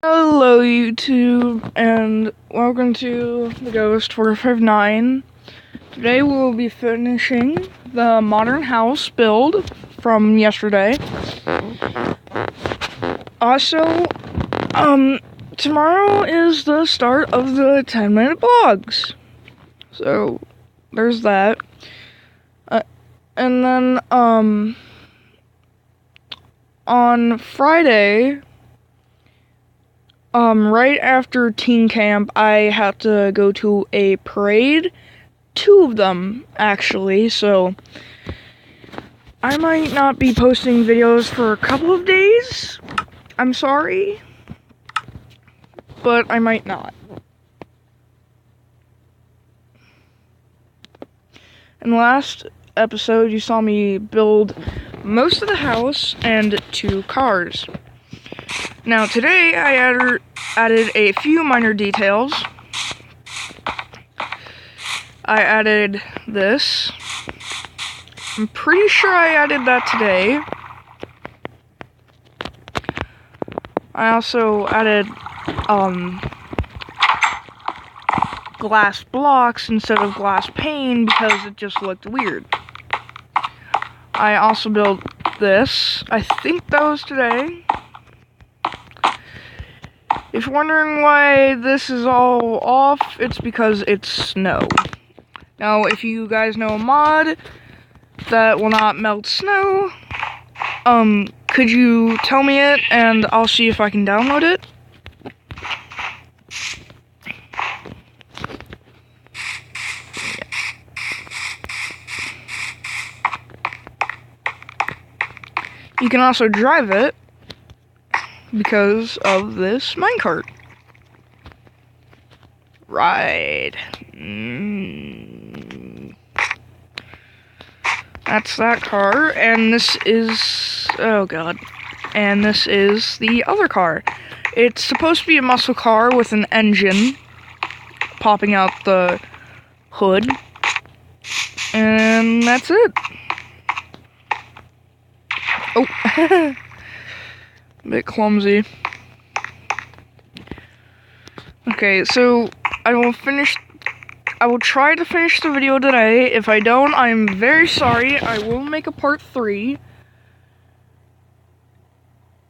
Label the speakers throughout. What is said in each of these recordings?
Speaker 1: Hello YouTube, and welcome to the Ghost 459. Today we'll be finishing the modern house build from yesterday. Also, tomorrow is the start of the 10-minute vlogs. So, there's that. And then, on Friday, right after teen camp, I had to go to a parade. 2 of them, actually, so I might not be posting videos for a couple of days. I'm sorry, but I might not. In the last episode, you saw me build most of the house and 2 cars. Now today I added a few minor details. I added this. I'm pretty sure I added that today. I also added glass blocks instead of glass pane because it just looked weird. I also built this. I think that was today. If you're wondering why this is all off, it's because it's snow. Now, if you guys know a mod that will not melt snow, could you tell me it and I'll see if I can download it? You can also drive it because of this minecart. Right. That's that car, and this is, oh god, and this is the other car. It's supposed to be a muscle car with an engine popping out the hood, and that's it. Oh, a bit clumsy. Okay, so I will try to finish the video today. If I don't, I'm very sorry. I will make a part 3.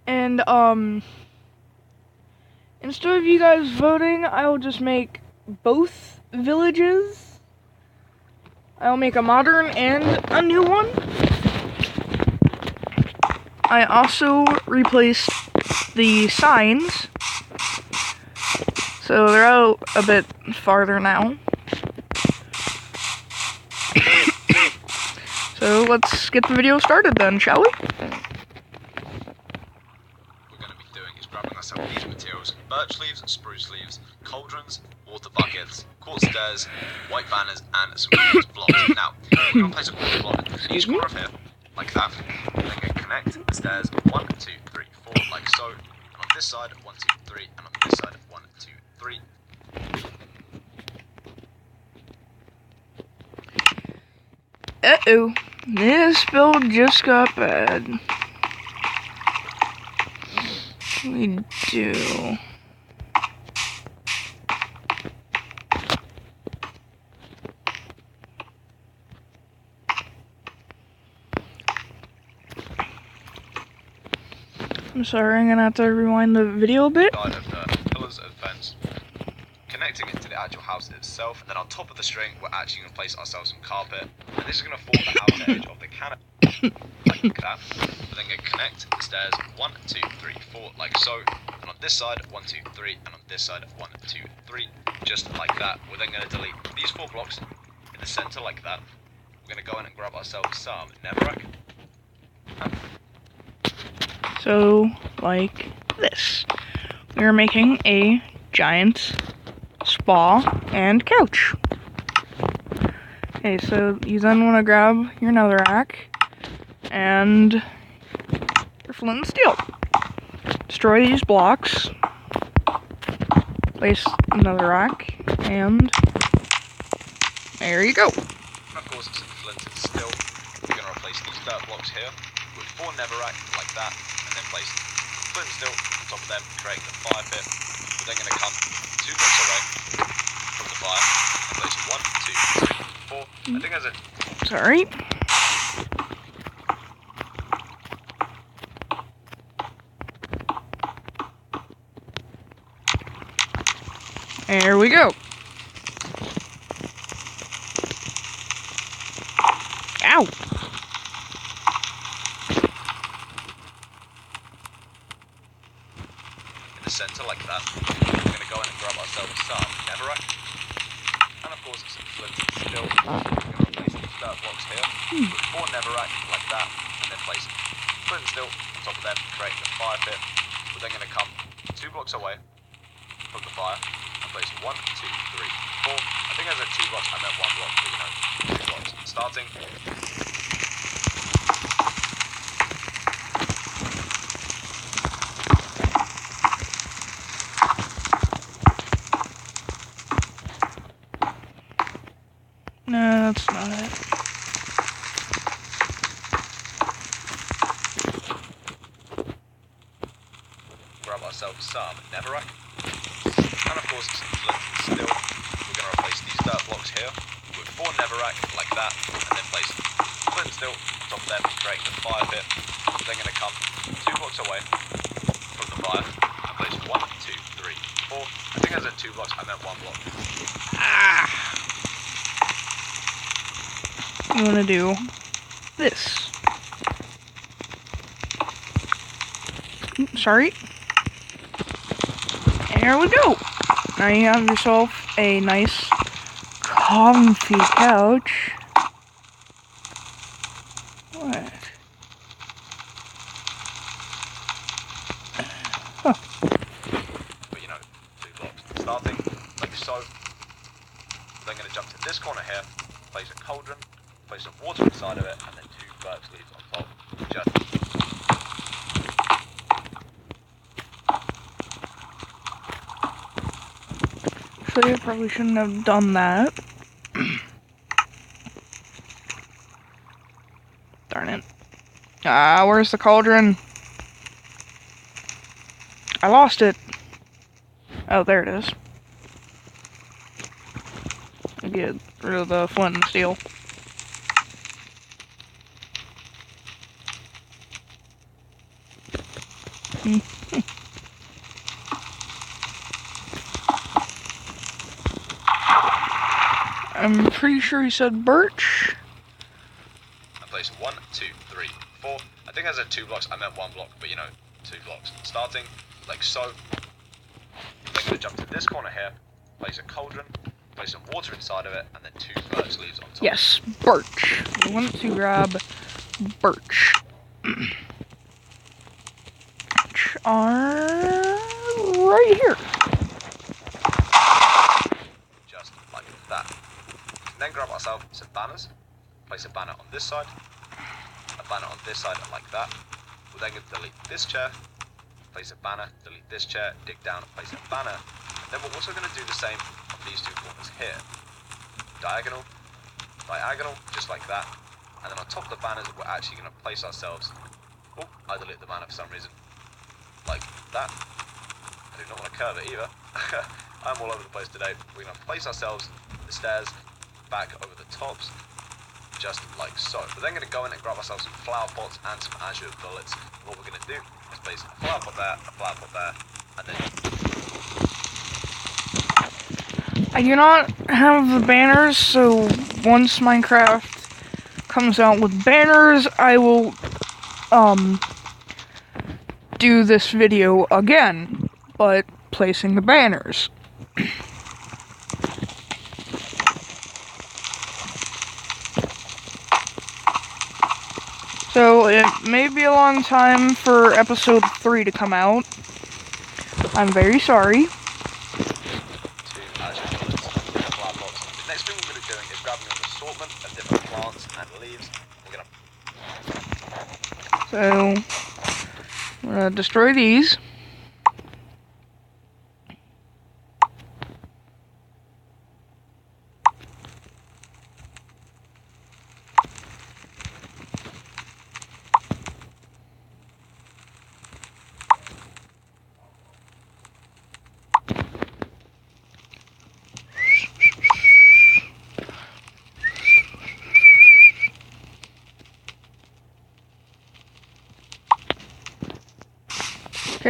Speaker 1: And, instead of you guys voting, I will just make both villages. I'll make a modern and a new one. I also replaced the signs, so they're out a bit farther now. So let's get the video started then, shall we?
Speaker 2: What we're going to be doing is grabbing ourselves these materials: birch leaves, spruce leaves, cauldrons, water buckets, quartz stairs, white banners, and some quartz blocks. Now, we're going to place a quartz block in each corner of here, like that. Then going to connect the stairs 1, 2, 3, 4, like so. And on this side, 1, 2, 3, and on this side, 1, 2, 3.
Speaker 1: Uh-oh, this build just got bad. We do. I'm sorry, I'm gonna have to rewind the video a bit.
Speaker 2: Side of the pillars of fence, connecting it to the actual house itself, and then on top of the string, we're actually going to place ourselves some carpet, and this is going to form the outer edge of the canopy, like that. We're then going to connect the stairs 1, 2, 3, 4, like so, and on this side, 1, 2, 3, and on this side, 1, 2, 3, just like that. We're then going to delete these 4 blocks in the center, like that. We're going to go in and grab ourselves some netherrack.
Speaker 1: So, like this. We're making a giant spa and couch. Okay, so you then want to grab your netherrack and your flint and steel. Destroy these blocks. Place another rack, and there you go.
Speaker 2: And of course, some flint and steel. We're going to replace these dirt blocks here with 4 netherrack, like that, and then place Putting still on top of them, creating the fire pit. We're then going to come 2 blocks away from the fire and place 1, 2, 3, 4. I think there's a...
Speaker 1: Sorry. There we go. Ow!
Speaker 2: In the center like that. We're going to go in and grab ourselves some netherrack. And of course some flint and steel. We're going to replace these dirt blocks here with 4 netherrack like that. And then place flint and steel on top of them, creating the fire pit. We're then going to come 2 blocks away from the fire and place 1, 2, 3, 4. I think there's a 2 blocks, I meant 1 block, but you know, 2 blocks. Starting.
Speaker 1: No, that's not it.
Speaker 2: Grab ourselves some netherrack. And of course some flint and steel. We're going to replace these dirt blocks here with 4 netherrack like that, and then place flint and steel on top of them, creating the fire pit. We're then going to come 2 blocks away from the fire and place 1, 2, 3, 4. I think there's a 2 blocks, I meant 1 block.
Speaker 1: I'm gonna do this. Sorry. There we go. Now you have yourself a nice, comfy couch. What? Huh.
Speaker 2: But you know, 2 blocks. Starting like so. Then going to jump to this corner here, place a cauldron, place some water inside of it, and then 2 birch leaves on top. Just
Speaker 1: Actually, I probably shouldn't have done that. Darn it. Ah, where's the cauldron? I lost it. Oh, there it is. I get rid of the flint and steel. I'm pretty sure he said birch.
Speaker 2: and place 1, 2, 3, 4. I think there's a 2 blocks, I meant 1 block, but you know, 2 blocks. Starting like so. Then going to jump to this corner here, place a cauldron, place some water inside of it, and then 2 birch leaves on top.
Speaker 1: Yes, birch. We want to grab birch. Which are right here.
Speaker 2: Just like that. And then grab ourselves some banners. Place a banner on this side, a banner on this side like that. We're then going to delete this chair, place a banner, delete this chair, dig down, place a banner. And then we're also going to do the same on these 2 corners here. Diagonal, diagonal, just like that. And then on top of the banners, we're actually going to place ourselves. Oh, I deleted the banner for some reason. Like that. I do not want to curve it either. I'm all over the place today. We're going to place ourselves the stairs back over the tops, just like so. We're then going to go in and grab ourselves some flower pots and some azure bullets. And what we're going to do is place a flower pot there, a flower pot there, and then...
Speaker 1: I do not have the banners, so once Minecraft comes out with banners, I will, do this video again, but placing the banners. So, it may be a long time for episode 3 to come out. I'm very sorry.
Speaker 2: The next thing we're going to be doing is grabbing an assortment of different plants and leaves. We're going to...
Speaker 1: So, we're gonna destroy these.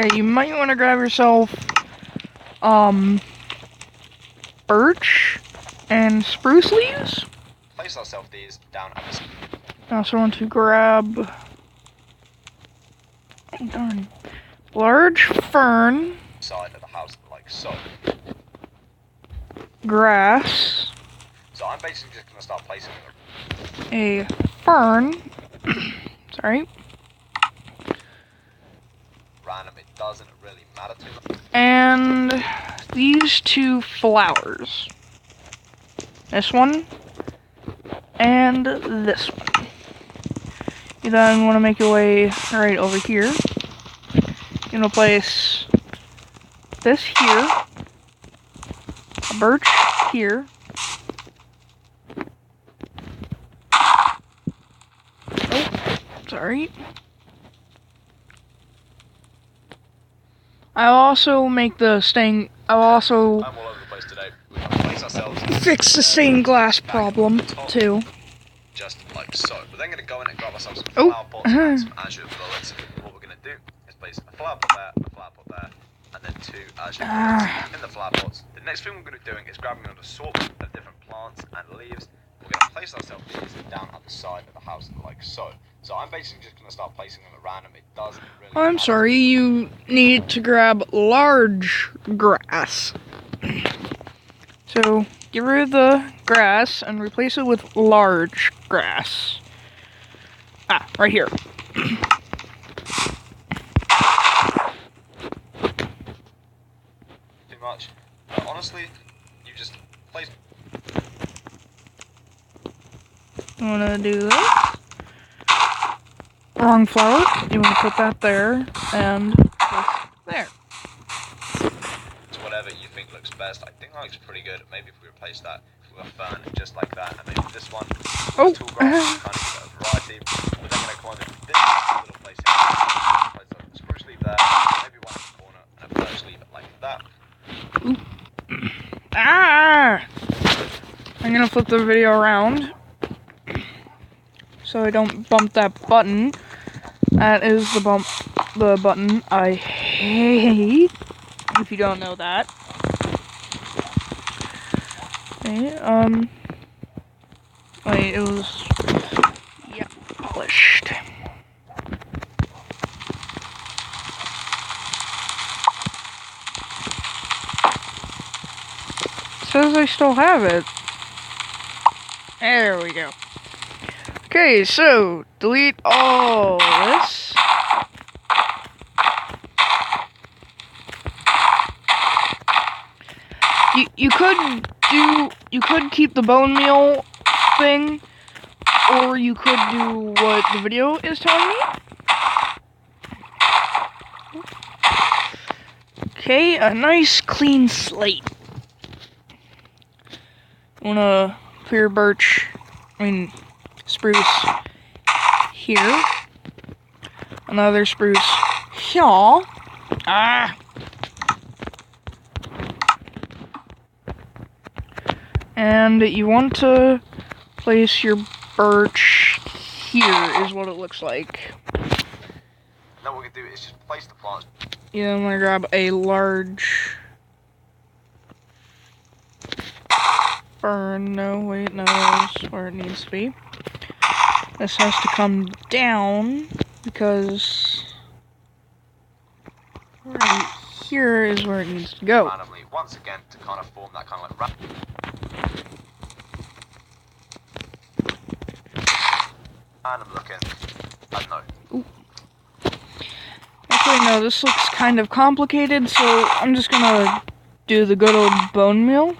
Speaker 1: Okay, you might want to grab yourself, birch and spruce leaves.
Speaker 2: Place ourselves these down at the
Speaker 1: I also want to grab, oh darn, large fern,
Speaker 2: side of the house, like so.
Speaker 1: grass,
Speaker 2: So I'm basically just gonna start placing them.
Speaker 1: a fern, sorry,
Speaker 2: Random, it doesn't really matter too much.
Speaker 1: and these two flowers. This one, and this one. You then want to make your way right over here. You're going to place this here, a birch here, oh, sorry. I'll also make the stained, I'll also
Speaker 2: I'm all over the place today. We're gonna place ourselves
Speaker 1: fix the stained glass problem, too.
Speaker 2: just like so. We're then gonna go in and grab ourselves some
Speaker 1: Oh,
Speaker 2: flower pots and some azure bullets. What we're gonna do is place a flower pot there, a flower pot there, and then 2 azure bullets in the flower pots. The next thing we're gonna be doing is grabbing an assortment of different plants and leaves. We're gonna place ourselves these down at the side of the house like so. So I'm basically just gonna start placing them at random. It doesn't really
Speaker 1: I'm
Speaker 2: matter.
Speaker 1: sorry, you need to grab large grass. So, get rid of the grass and replace it with large grass. Ah, right here.
Speaker 2: Too much. Honestly, you just place.
Speaker 1: You wanna do this? Wrong flower. You wanna put that there, and this there.
Speaker 2: To whatever you think looks best. I think that looks pretty good. Maybe if we replace that with a fern just like that, and maybe this one.
Speaker 1: Oh.
Speaker 2: Tall grass, kind of a variety. We're then going to come on into this little place here. Place a spruce leaf there, maybe one in the corner, and a birch leaf like that.
Speaker 1: Ah! I'm gonna flip the video around so I don't bump that button. That is the button I hate, if you don't know that. Okay, wait, it was, yeah, polished. It says I still have it. There we go. Okay, so, delete all this. You could keep the bone meal thing, or you could do what the video is telling me. Okay, a nice clean slate. Wanna clear spruce here. Another spruce here. Ah! And you want to place your birch here, is what it looks like.
Speaker 2: Now what we're going to do is just place the plants.
Speaker 1: Yeah, I'm gonna grab a large fern. No, wait, no, that's where it needs to be. This has to come down because right here is where it needs to go.
Speaker 2: Randomly, once again, to kind of form that kind of like random looking, I don't know.
Speaker 1: Ooh. Actually, no, this looks kind of complicated, so I'm just gonna do the good old bone meal.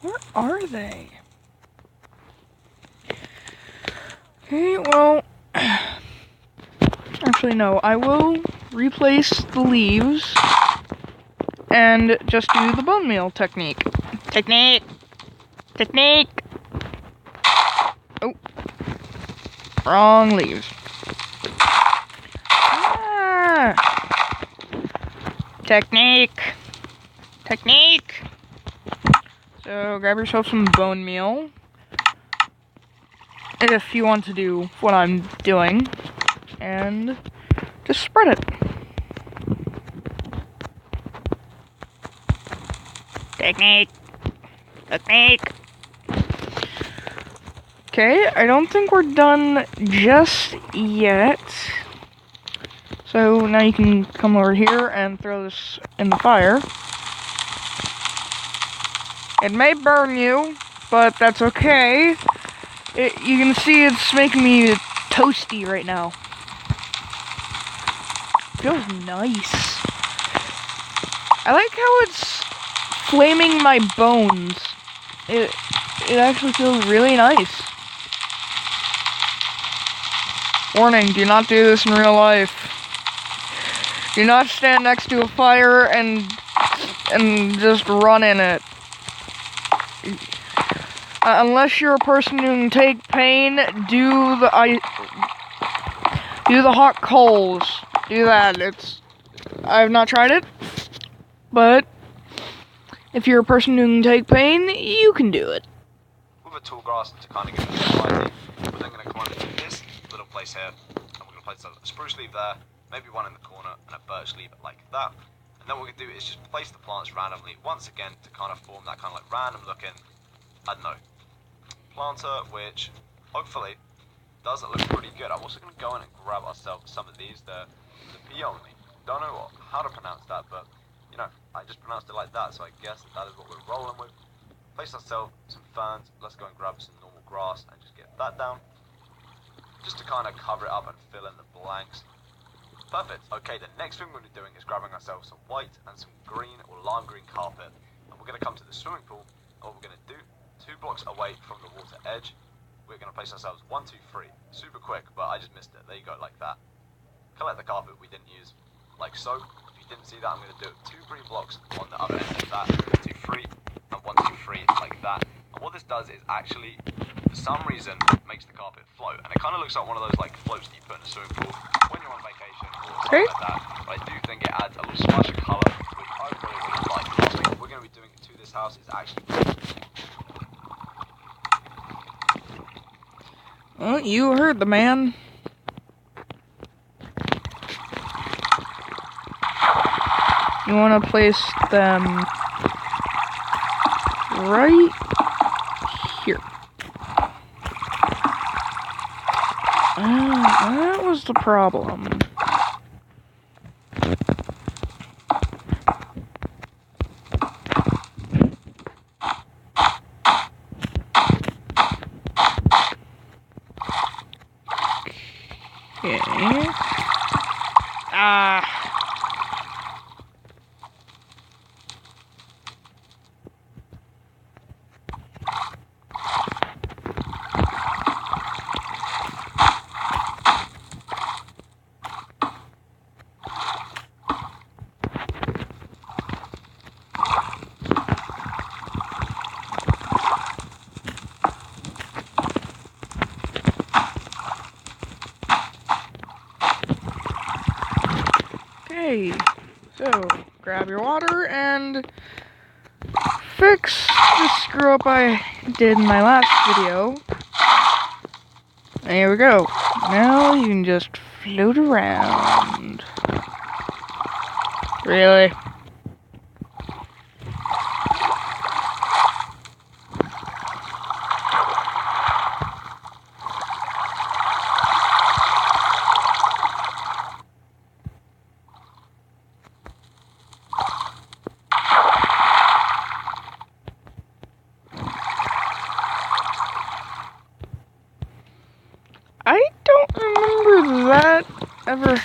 Speaker 1: Where are they? Okay, well, actually no, I will replace the leaves and just do the bone meal technique. Technique! Oh. Wrong leaves. Ah. Technique. So grab yourself some bone meal. if you want to do what I'm doing, and just spread it. Technique. Okay, I don't think we're done just yet. So now you can come over here and throw this in the fire. It may burn you, but that's okay. You can see it's making me toasty right now. Feels nice. I like how it's flaming my bones. It actually feels really nice. Warning, do not do this in real life. Do not stand next to a fire and just run in it. Unless you're a person who can take pain, do the hot coals. Do that. I've not tried it, but if you're a person who can take pain, you can do it.
Speaker 2: With a tall grass to kind of give it a variety, we're then going to come on into this little place here, and we're going to place a spruce leaf there, maybe one in the corner, and a birch leaf like that. And then what we're going to do is just place the plants randomly once again to kind of form that kind of like random looking, I don't know, planter, which hopefully does look pretty good. I'm also going to go in and grab ourselves some of these, the peony. Don't know how to pronounce that, but you know, I just pronounced it like that, so I guess that is what we're rolling with. Place ourselves some ferns. Let's go and grab some normal grass and just get that down, just to kind of cover it up and fill in the blanks. Perfect. Okay, the next thing we're going to be doing is grabbing ourselves some white and some green or lime green carpet, and we're going to come to the swimming pool. And what we're going to do, 2 blocks away from the water edge, we're going to place ourselves 1, 2, 3. Super quick, but I just missed it. There you go, like that. Collect the carpet we didn't use, like so. If you didn't see that, I'm going to do 2 green blocks on the other end of that. 1, 2, 3, and 1, 2, 3, like that. And what this does is actually, for some reason, makes the carpet float. And it kind of looks like one of those like floats that you put in a swimming pool when you're on vacation or something like that. But I do think it adds a little splash of colour, which I really, really like. The thing we're going to be doing to this house is actually...
Speaker 1: Well, you heard the man. You want to place them right here. That was the problem. Okay. Okay, so grab your water and fix the screw up I did in my last video. There we go. Now you can just float around. Really? I don't remember that ever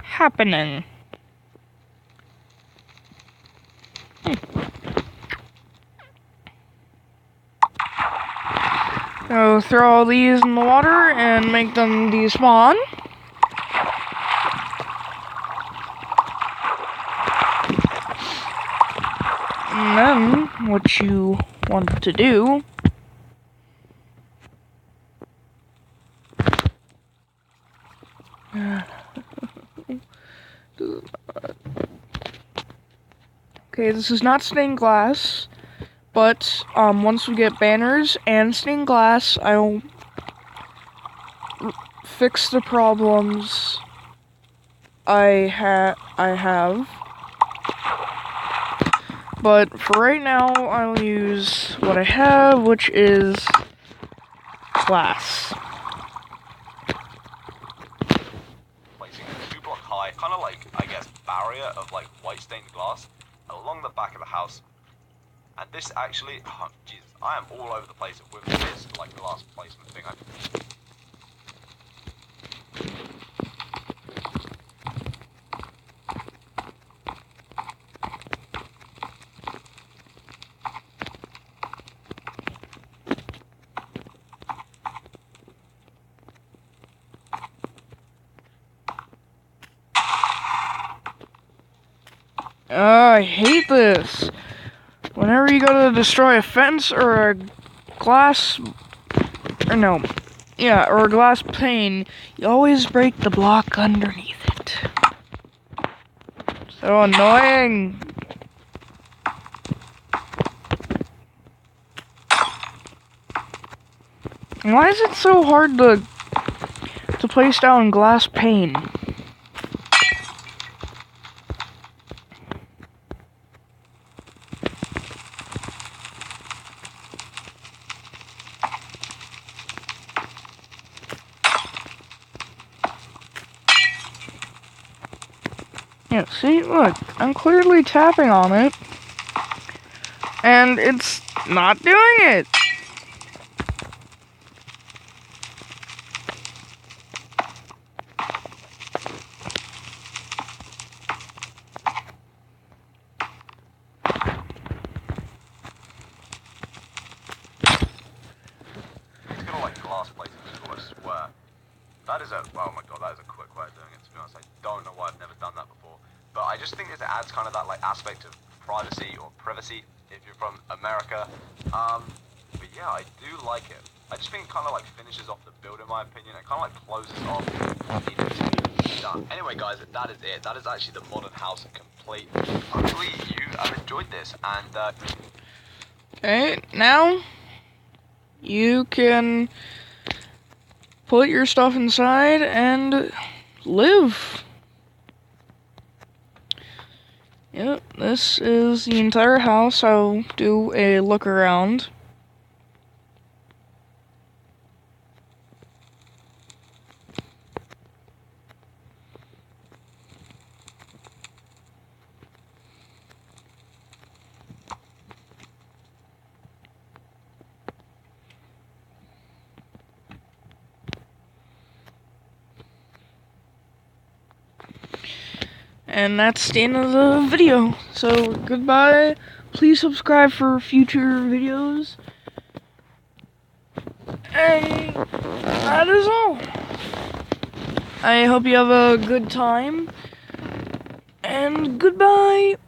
Speaker 1: happening. So throw all these in the water and make them despawn. And then what you want to do okay, this is not stained glass, But once we get banners and stained glass, I'll fix the problems I have. But for right now, I'll use what I have, which is glass.
Speaker 2: Placing a 2-block high, kind of like, I guess, barrier of like white stained glass along the back of the house. And this actually, oh, Jesus, I am all over the place with this, like the last placement thing.
Speaker 1: I hate this. Whenever you go to destroy a fence or a glass, or a glass pane, you always break the block underneath it. So annoying. Why is it so hard to place down glass pane? Yeah, see, look, I'm clearly tapping on it, and it's not doing it.
Speaker 2: It's gonna like glass plating people, I swear. That is oh my god, that is a quick way of doing it, to be honest. I don't know why I've never done that before. But I just think it adds kind of that like aspect of privacy or privacy if you're from America. But yeah, I do like it. I just think it kind of like finishes off the build in my opinion. It kind of like closes off what needs to be done. Anyway guys, that is it. That is actually the modern house complete. Hopefully you have enjoyed this and
Speaker 1: Okay, now you can put your stuff inside and live. Yep, this is the entire house. I'll do a look around. And that's the end of the video. So, goodbye. Please subscribe for future videos. And that is all. I hope you have a good time. And goodbye.